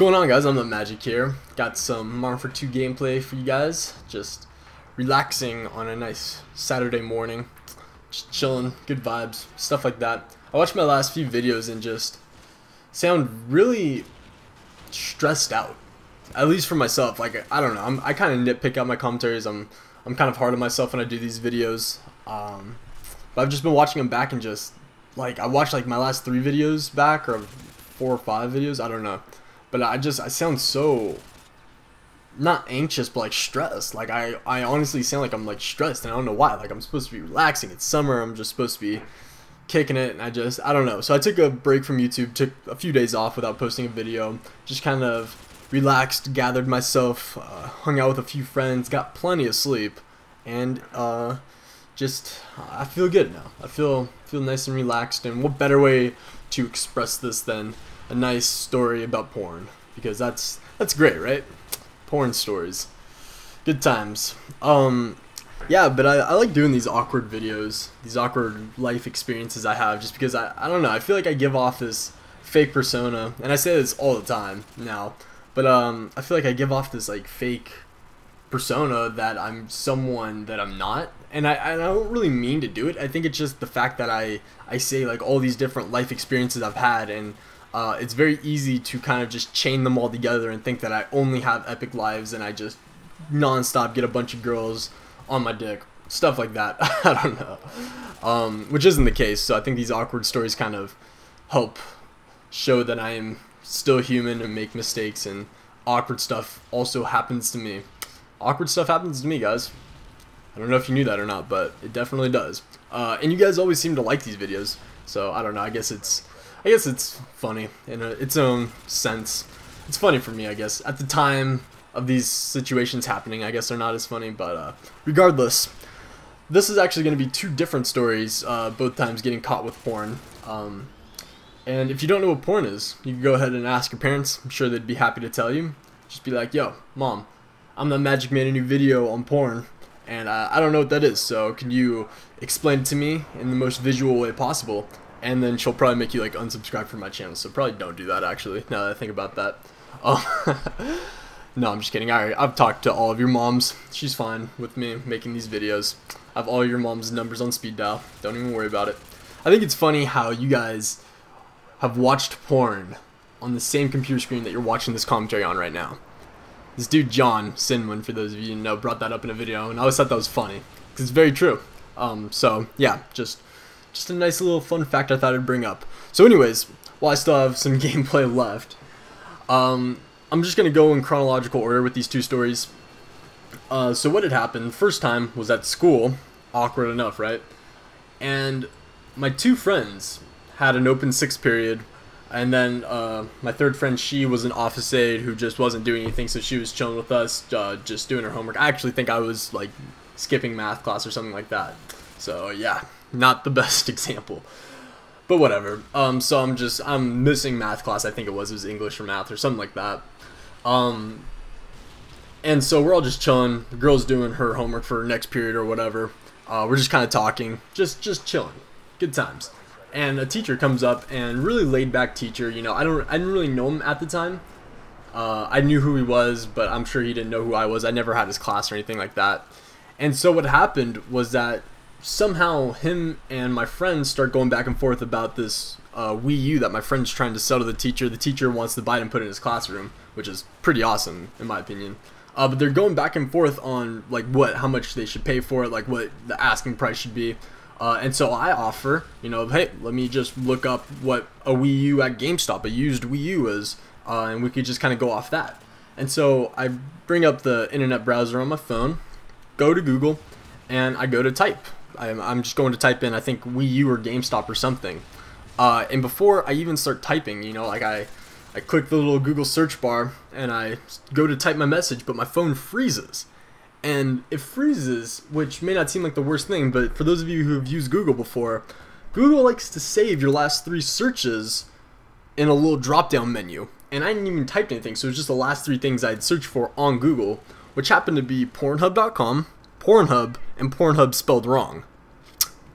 going on, guys? I'm the Magic here. Got some Modern Warfare 2 gameplay for you guys. Just relaxing on a nice Saturday morning. Just chilling, good vibes, stuff like that. I watched my last few videos and just sound really stressed out. At least for myself. Like, I don't know. I kind of nitpick out my commentaries. I'm kind of hard on myself when I do these videos. But I've just been watching them back and just like I watched like my last 3 videos back, or 4 or 5 videos. I don't know. But I sound so, not anxious, but like stressed. Like I honestly sound like I'm like stressed, and I don't know why. Like I'm supposed to be relaxing. It's summer. I'm just supposed to be kicking it, and I don't know. So I took a break from YouTube, took a few days off without posting a video. Just kind of relaxed, gathered myself, hung out with a few friends, got plenty of sleep, and just I feel good now. I feel nice and relaxed. And what better way to express this than a nice story about porn, because that's great, right? Porn stories, good times. Yeah, but I like doing these awkward videos, these awkward life experiences I have, just because I don't know, I feel like I give off this fake persona, and I say this all the time now, but I feel like I give off this like fake persona that I'm someone that I'm not, and I don't really mean to do it. I think it's just the fact that I say like all these different life experiences I've had, and it's very easy to kind of just chain them all together and think that I only have epic lives and I just non-stop get a bunch of girls on my dick, stuff like that. I don't know, which isn't the case. So I think these awkward stories kind of help show that I am still human and make mistakes, and awkward stuff also happens to me. Awkward stuff happens to me, guys. I don't know if you knew that or not, but it definitely does. And you guys always seem to like these videos, so I don't know. I guess it's funny in its own sense. It's funny for me, I guess. At the time of these situations happening, I guess they're not as funny, but regardless, this is actually going to be 2 different stories, both times getting caught with porn. And if you don't know what porn is, you can go ahead and ask your parents. I'm sure they'd be happy to tell you. Just be like, yo, Mom, I'm the Magic made a new video on porn, and I don't know what that is, so can you explain it to me in the most visual way possible? And then she'll probably make you like unsubscribe from my channel, so probably don't do that, actually, now that I think about that. No, I'm just kidding. I've talked to all of your moms. She's fine with me making these videos. I have all your mom's numbers on speed dial. Don't even worry about it. I think it's funny how you guys have watched porn on the same computer screen that you're watching this commentary on right now. This dude John Sinwin, for those of you who know, brought that up in a video, and I always thought that was funny because it's very true. So yeah, just a nice little fun fact I thought I'd bring up. So anyways, while I still have some gameplay left, I'm just going to go in chronological order with these 2 stories. So what had happened, first time was at school, awkward enough, right? And my 2 friends had an open 6th period, and then my 3rd friend, she was an office aide who just wasn't doing anything, so she was chilling with us, just doing her homework. I actually think I was like skipping math class or something like that. So yeah, not the best example, but whatever. So I'm missing math class. I think it was English or math or something like that. And so we're all just chilling. The girl's doing her homework for her next period or whatever. We're just kind of talking, just chilling, good times. And a teacher comes up, and really laid back teacher. You know, I didn't really know him at the time. I knew who he was, but I'm sure he didn't know who I was. I never had his class or anything like that. And so what happened was that somehow him and my friends start going back and forth about this Wii U that my friend's trying to sell to the teacher. The teacher wants to buy it and put it in his classroom, which is pretty awesome in my opinion. But they're going back and forth on like how much they should pay for it, like what the asking price should be. And so I offer, you know, hey, let me just look up what a Wii U at GameStop, a used Wii U is, and we could just kind of go off that. And so I bring up the internet browser on my phone, go to Google, and I go to type. I'm just going to type in, I think, Wii U or GameStop or something. And before I even start typing, you know, like I click the little Google search bar and I go to type my message, but my phone freezes. And it freezes, which may not seem like the worst thing, but for those of you who have used Google before, Google likes to save your last 3 searches in a little drop-down menu. And I didn't even type anything, so it was just the last 3 things I'd searched for on Google, which happened to be Pornhub.com, Pornhub, and Pornhub spelled wrong.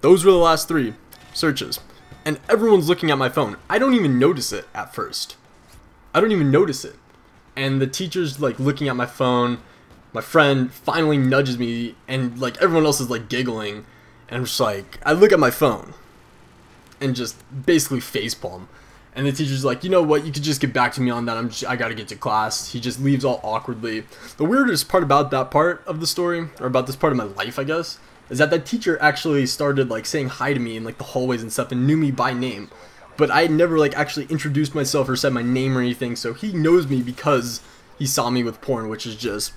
Those were the last 3 searches. And everyone's looking at my phone. I don't even notice it at first. I don't even notice it. and the teacher's like looking at my phone. My friend finally nudges me, and like everyone else is like giggling, and I'm just like, I look at my phone and just basically facepalm. And the teacher's like, you know what, you could just get back to me on that. I gotta get to class. He just leaves all awkwardly. The weirdest part about that part of the story, or about this part of my life, I guess, is that teacher actually started like saying hi to me in like the hallways and stuff and knew me by name. But I had never like actually introduced myself or said my name or anything, so he knows me because he saw me with porn, which is just,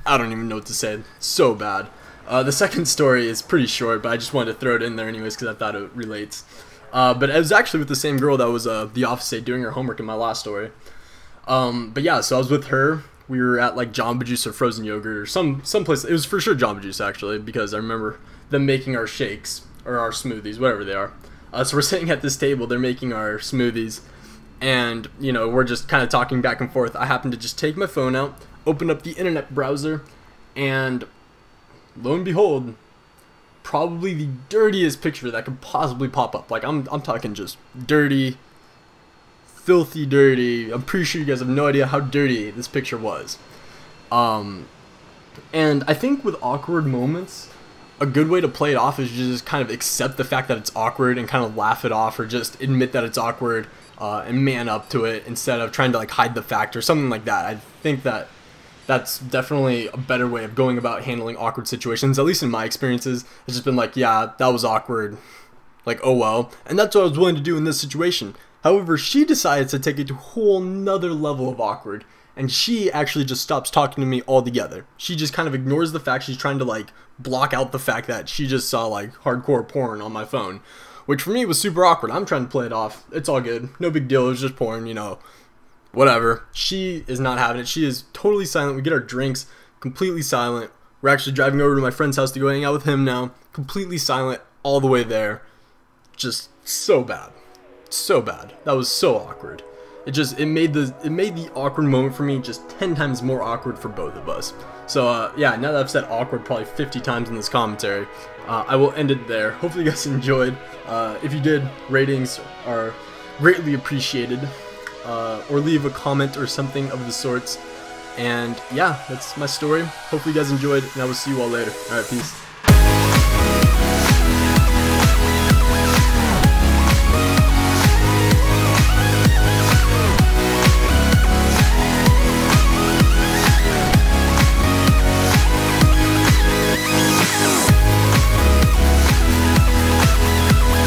I don't even know what to say. So bad. The second story is pretty short, but I just wanted to throw it in there anyways because I thought it relates. But it was actually with the same girl that was the office aide doing her homework in my last story. But yeah, so I was with her. We were at like Jamba Juice or frozen yogurt or some place. It was for sure Jamba Juice actually, because I remember them making our shakes or our smoothies, whatever they are. So we're sitting at this table. They're making our smoothies, and you know, we're just kind of talking back and forth. I happen to just take my phone out, open up the internet browser, and lo and behold, probably the dirtiest picture that could possibly pop up. Like I'm talking just dirty, filthy dirty. I'm pretty sure you guys have no idea how dirty this picture was. And I think with awkward moments, a good way to play it off is just kind of accept the fact that it's awkward and kind of laugh it off, or just admit that it's awkward and man up to it instead of trying to like hide the fact or something like that. I think that that's definitely a better way of going about handling awkward situations, at least in my experiences. It's just been like, yeah, that was awkward, like, oh well. And that's what I was willing to do in this situation. However, she decides to take it to a whole nother level of awkward, and she actually just stops talking to me altogether. She just kind of ignores the fact. She's trying to like block out the fact that she just saw like hardcore porn on my phone, which for me was super awkward. I'm trying to play it off. It's all good. No big deal. It was just porn, you know. Whatever. She is not having it. She is totally silent. We get our drinks, completely silent. We're actually driving over to my friend's house to go hang out with him now. Completely silent all the way there. Just so bad. So bad. That was so awkward. It made the awkward moment for me just 10 times more awkward for both of us. So yeah, now that I've said awkward probably 50 times in this commentary, I will end it there. Hopefully you guys enjoyed. If you did, ratings are greatly appreciated. Or leave a comment or something of the sorts. And yeah, that's my story. Hopefully you guys enjoyed, and I will see you all later. Alright, peace.